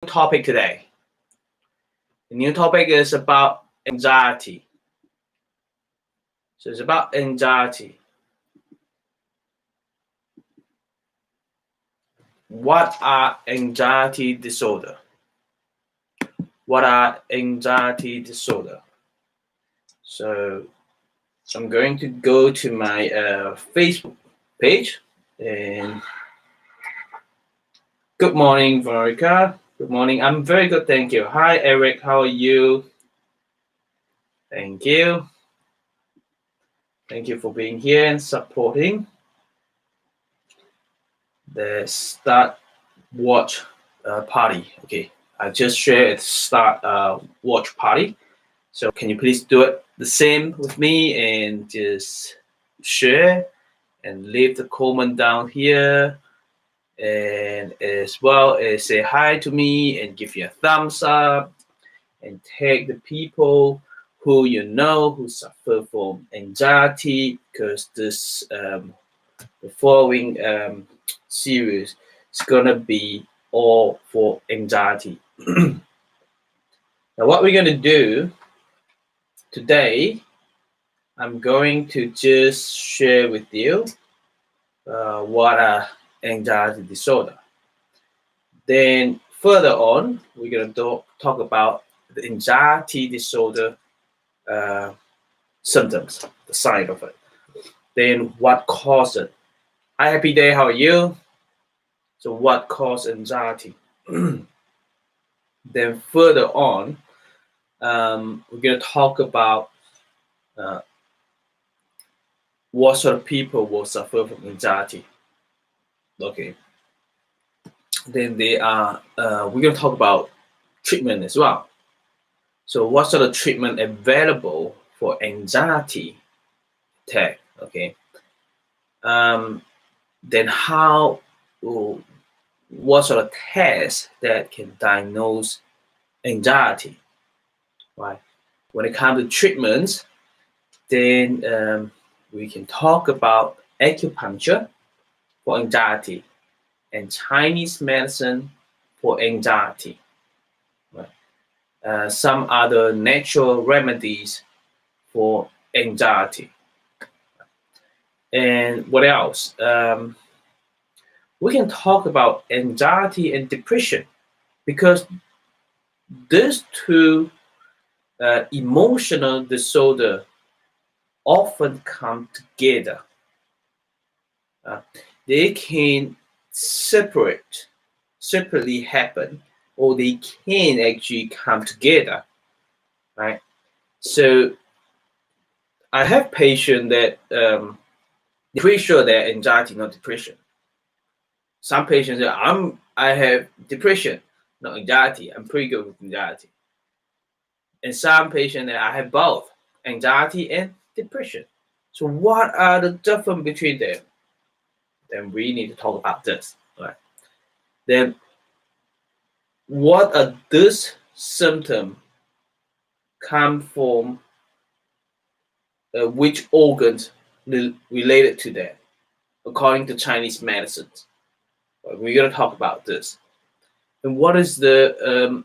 topic today. The new topic is about anxiety. So it's about anxiety. What are anxiety disorder? What are anxiety disorder? So I'm going to go to my Facebook page and good morning, Veronica. Good morning. I'm very good, thank you. Hi, Eric. How are you? Thank you. Thank you for being here and supporting the start watch party. Okay, I just shared start watch party. So can you please do it the same with me and just share and leave the comment down here, and as well as say hi to me and give you a thumbs up and tag the people who you know who suffer from anxiety, because this the following series is gonna be all for anxiety. Now what we're gonna do today, I'm going to just share with you what are anxiety disorder. Then further on, we're going to talk about the anxiety disorder symptoms, the sign of it. Then what caused it. Hi, happy day. How are you? So what caused anxiety? Then further on, we're going to talk about what sort of people will suffer from anxiety. Okay. Then we're going to talk about treatment as well. So what sort of treatment available for anxiety attack? Okay. Then what sort of tests that can diagnose anxiety, right? When it comes to treatments, then we can talk about acupuncture for anxiety and Chinese medicine for anxiety. Right? Some other natural remedies for anxiety. And what else? We can talk about anxiety and depression, because these two emotional disorder often come together. They can separately happen, or they can actually come together, right? So I have patients that they're pretty sure they're anxiety, not depression. Some patients say, I have depression, not anxiety. I'm pretty good with anxiety. And some patients that I have both anxiety and depression. So what are the difference between them? Then we need to talk about this, right? Then what are these symptoms come from which organs related to that, according to Chinese medicines? We're going to talk about this. And what is the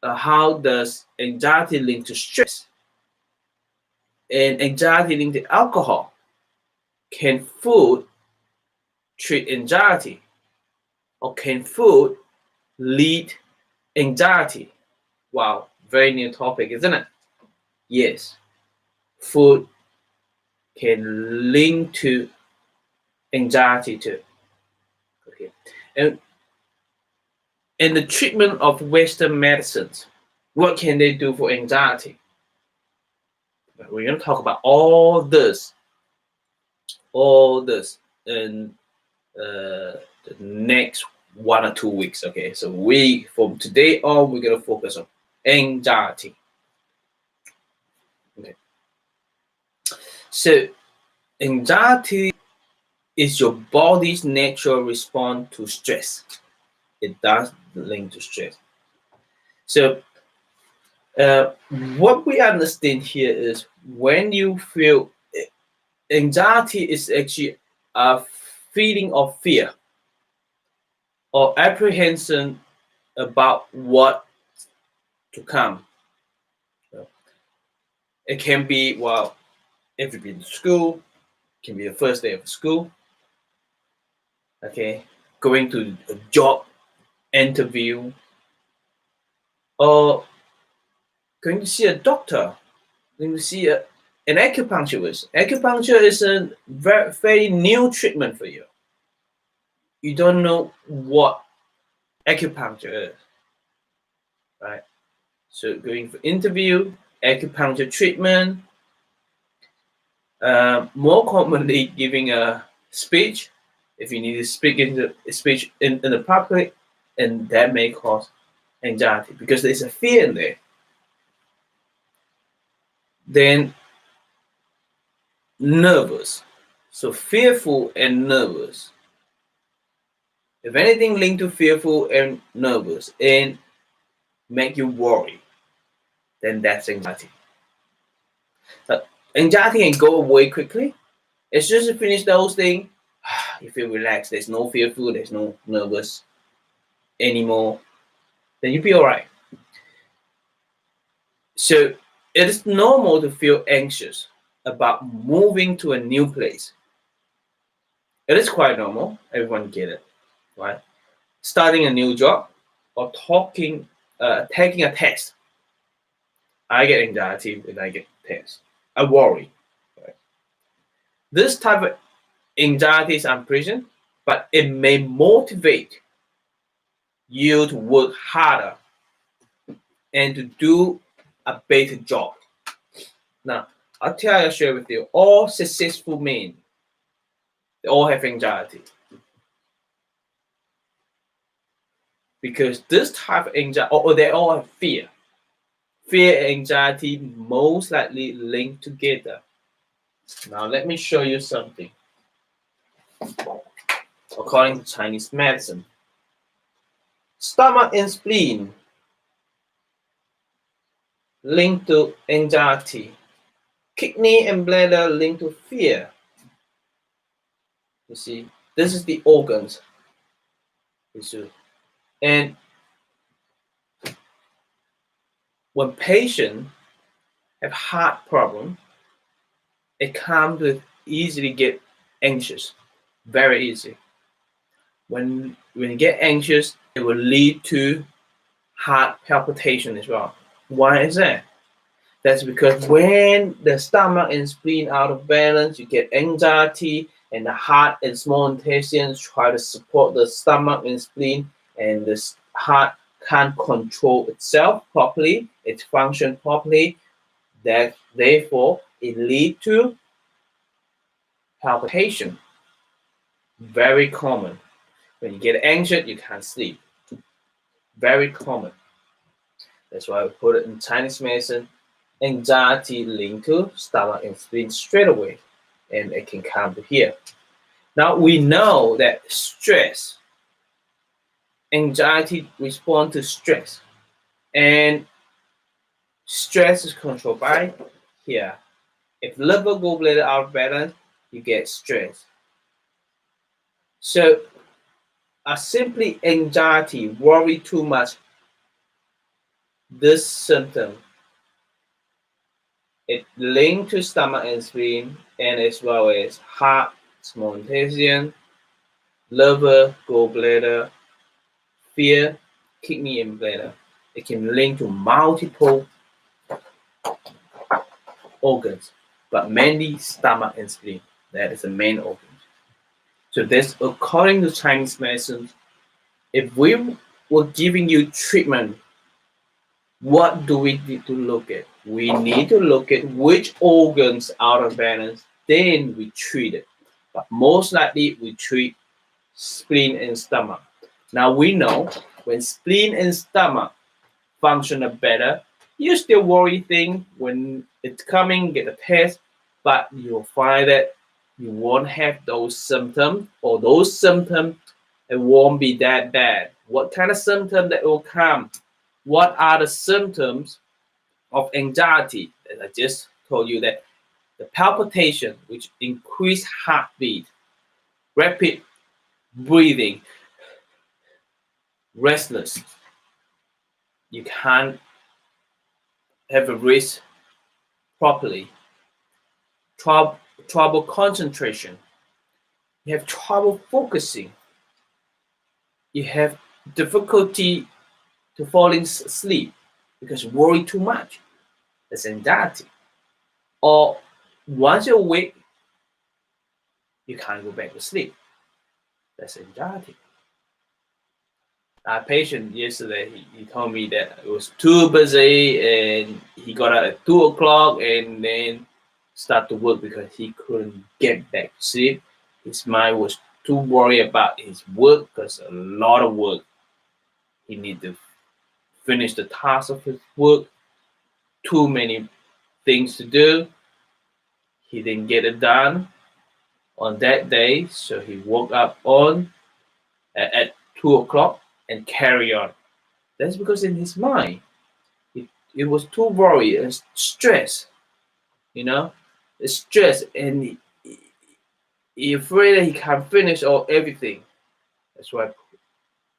how does anxiety link to stress? And anxiety linked to alcohol? Can food treat anxiety? Or can food lead anxiety? Wow, very new topic, isn't it? Yes, food can link to anxiety too. Okay, and in the treatment of Western medicines, what can they do for anxiety? We're going to talk about all this in the next 1 or 2 weeks. Okay, so from today on, we're going to focus on anxiety. Okay, so anxiety is your body's natural response to stress. It does link to stress. So what we understand here is when you feel anxiety is actually a feeling of fear or apprehension about what to come. It can be, well, if you've been to school, it can be the first day of school, okay, going to a job interview, or going to see a doctor, going to see an acupuncturist. Acupuncture is a very, very new treatment for you. You don't know what acupuncture is, right? So going for interview, acupuncture treatment, more commonly giving a speech, if you need to speak in the speech in the public, and that may cause anxiety because there's a fear in there. Then nervous, so fearful and nervous. If anything linked to fearful and nervous and make you worry, then that's anxiety. Anxiety can go away quickly. As soon as you finish those things, you feel relaxed. There's no fearful, there's no nervous anymore. Then you'll be all right. So it is normal to feel anxious about moving to a new place. It is quite normal. Everyone get it, right? Starting a new job or taking a test. I get anxiety when I get tests. I worry. Right? This type of anxiety is unpleasant, but it may motivate you to work harder and to do a better job. Now, I'll share with you, all successful men, they all have anxiety. Because this type of anxiety, or they all have fear. Fear and anxiety most likely linked together. Now, let me show you something. According to Chinese medicine, stomach and spleen linked to anxiety. Kidney and bladder linked to fear. You see, this is the organs. And when patients have heart problem, it comes to easily get anxious, very easy. When you get anxious, it will lead to heart palpitation as well. Why is that? That's because when the stomach and spleen out of balance, you get anxiety, and the heart and small intestines try to support the stomach and spleen, and the heart can't control itself properly, it functions properly. That therefore it leads to palpitation. Very common. When you get anxious, you can't sleep. Very common. That's why we put it in Chinese medicine. Anxiety linked to stomach and spleen straight away, and it can come to here. Now we know that stress, anxiety responds to stress, and stress is controlled by here. If liver gallbladder out of balance, you get stress. So simply anxiety, worry too much, this symptom, it linked to stomach and spleen, and as well as heart, small intestine, liver, gallbladder, fear, kidney, and bladder. It can link to multiple organs, but mainly stomach and spleen. That is the main organ. So this, according to Chinese medicine, if we were giving you treatment, what do we need to look at? We need to look at which organs out of balance, then we treat it. But most likely we treat spleen and stomach. Now we know when spleen and stomach function better, you still worry things when it's coming, get a test, but you'll find that you won't have those symptoms, or those symptoms, it won't be that bad. What kind of symptom that will come? What are the symptoms of anxiety? As I just told you, that the palpitation, which increase heartbeat, rapid breathing, restless, You can't have a rest properly. Trouble concentration. You have trouble focusing. You have difficulty to falling asleep because you worry too much. That's anxiety. Or once you're awake, you can't go back to sleep. That's anxiety. Our patient yesterday, he told me that it was too busy and he got out at 2 o'clock and then start to work because he couldn't get back to sleep. His mind was too worried about his work because a lot of work. He needed to finish the task of his work. Too many things to do. He didn't get it done on that day, so he woke up on at 2 o'clock and carry on. That's because in his mind, it was too worried and stress, you know, the stress, and he afraid that he can't finish all everything. That's why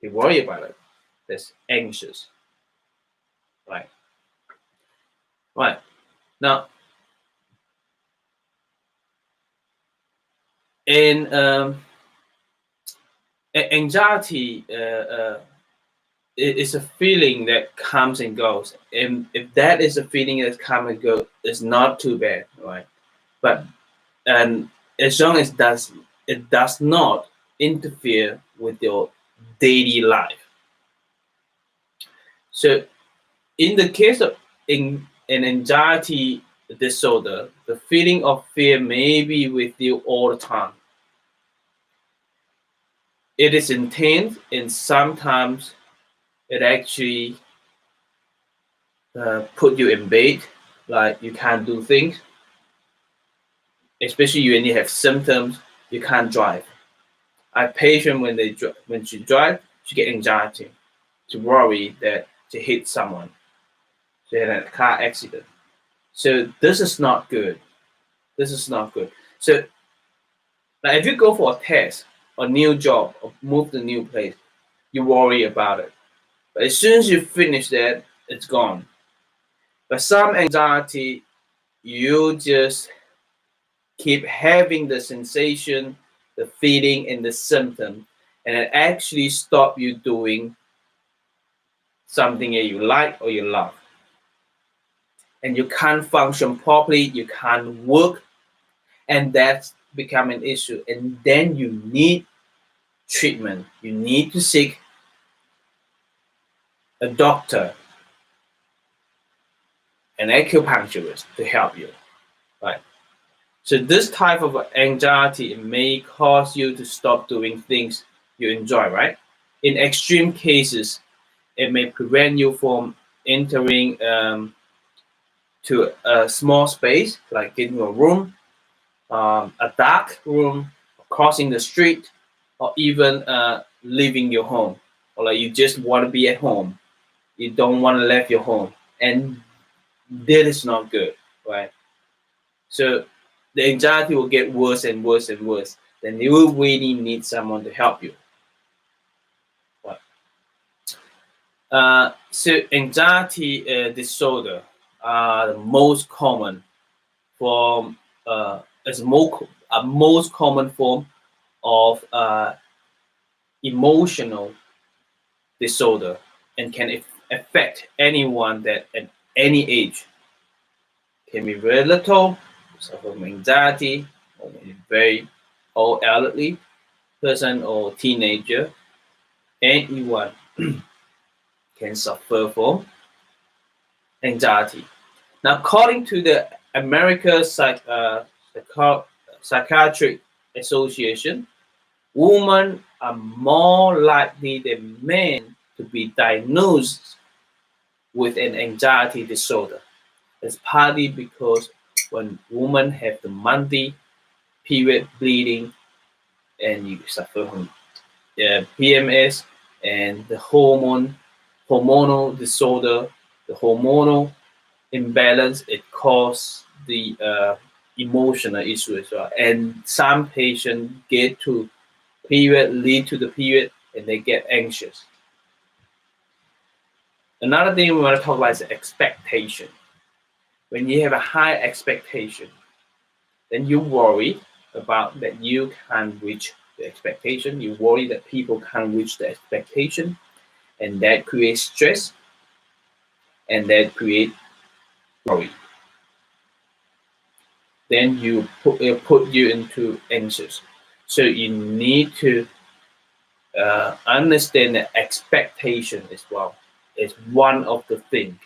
he worry about it. That's anxious, right? Right now, in anxiety it's a feeling that comes and goes, and if that is a feeling that comes and goes, it's not too bad, right? But and as long as it does not interfere with your daily life. So in the case of an anxiety disorder, the feeling of fear may be with you all the time. It is intense, and sometimes it actually put you in bed, like you can't do things. Especially when you have symptoms, you can't drive. I have patients when she drive, she get anxiety, she worry that she hit someone, she had a car accident. So this is not good. This is not good. So like if you go for a test, a new job, or move to a new place, you worry about it. But as soon as you finish that, it's gone. But some anxiety, you just keep having the sensation, the feeling, and the symptom, and it actually stop you doing something that you like or you love. And you can't function properly, you can't work, and that's become an issue. And then you need treatment. You need to seek a doctor, an acupuncturist to help you, right? So this type of anxiety may cause you to stop doing things you enjoy, right? In extreme cases, it may prevent you from entering to a small space, like getting a room, a dark room, crossing the street, or even leaving your home. Or like you just want to be at home. You don't want to leave your home. And that is not good, right? So the anxiety will get worse and worse and worse. Then you will really need someone to help you. Right? So anxiety disorder are the most common form, as most common form of emotional disorder, and can affect anyone that at any age. Can be very little, suffer from anxiety, or very old elderly person or teenager. Anyone can suffer from anxiety. Now, according to the American Psychiatric Association, women are more likely than men to be diagnosed with an anxiety disorder. It's partly because when women have the monthly period bleeding and you suffer from PMS and the hormonal disorder, the hormonal imbalance, it causes the emotional issue as well. And some patients get to lead to the period, and they get anxious. Another thing we want to talk about is expectation. When you have a high expectation, then you worry about that you can't reach the expectation. You worry that people can't reach the expectation, and that creates stress, and that creates worry. Then it put you into anxious. So you need to understand that expectation as well is one of the things.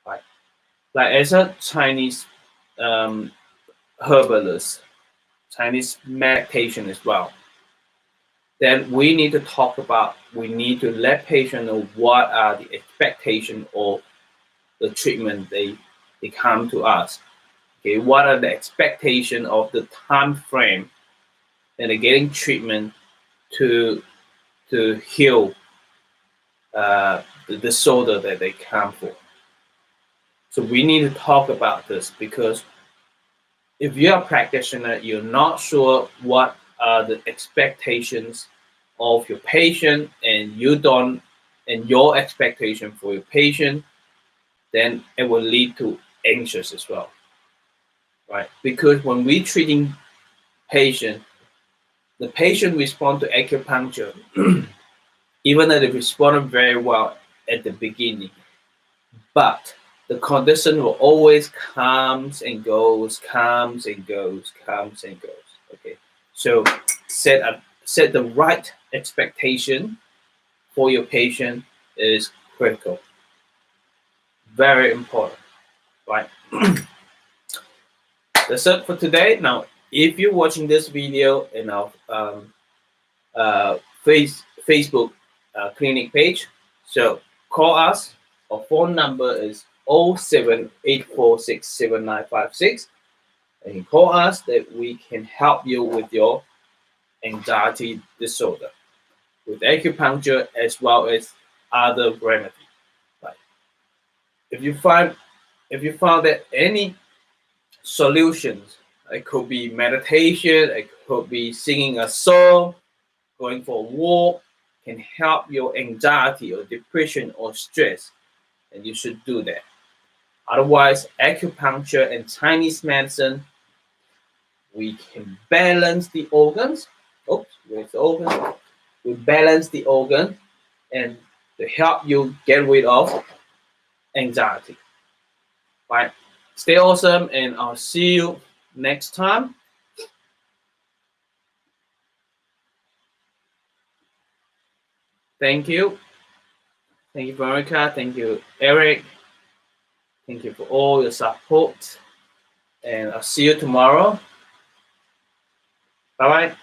Right? Like as a Chinese herbalist, Chinese meditation as well, then we need to talk about, we need to let patients know what are the expectations of the treatment they come to us. Okay, what are the expectations of the time frame that they're getting treatment to heal the disorder that they come for. So we need to talk about this, because if you're a practitioner, you're not sure what are the expectations of your patient, and you don't, and your expectation for your patient, then it will lead to anxious as well, right? Because when we treating patient, the patient respond to acupuncture, even though they responded very well at the beginning, but the condition will always comes and goes, comes and goes, comes and goes. Okay, so set the right expectation for your patient is critical, very important, right? That's it for today. Now, if you're watching this video in our Facebook clinic page, so call us. Our phone number is 0784677956, and you call us that we can help you with your anxiety disorder with acupuncture as well as other remedies. Right? If you find that any solutions, it could be meditation, it could be singing a song, going for a walk, can help your anxiety or depression or stress, and you should do that. Otherwise, acupuncture and Chinese medicine, we can balance the organs. Oops, where's the organ? We balance the organ and to help you get rid of anxiety. Right? Stay awesome, and I'll see you next time. Thank you. Thank you, Veronica. Thank you, Eric. Thank you for all your support. And I'll see you tomorrow. Bye bye.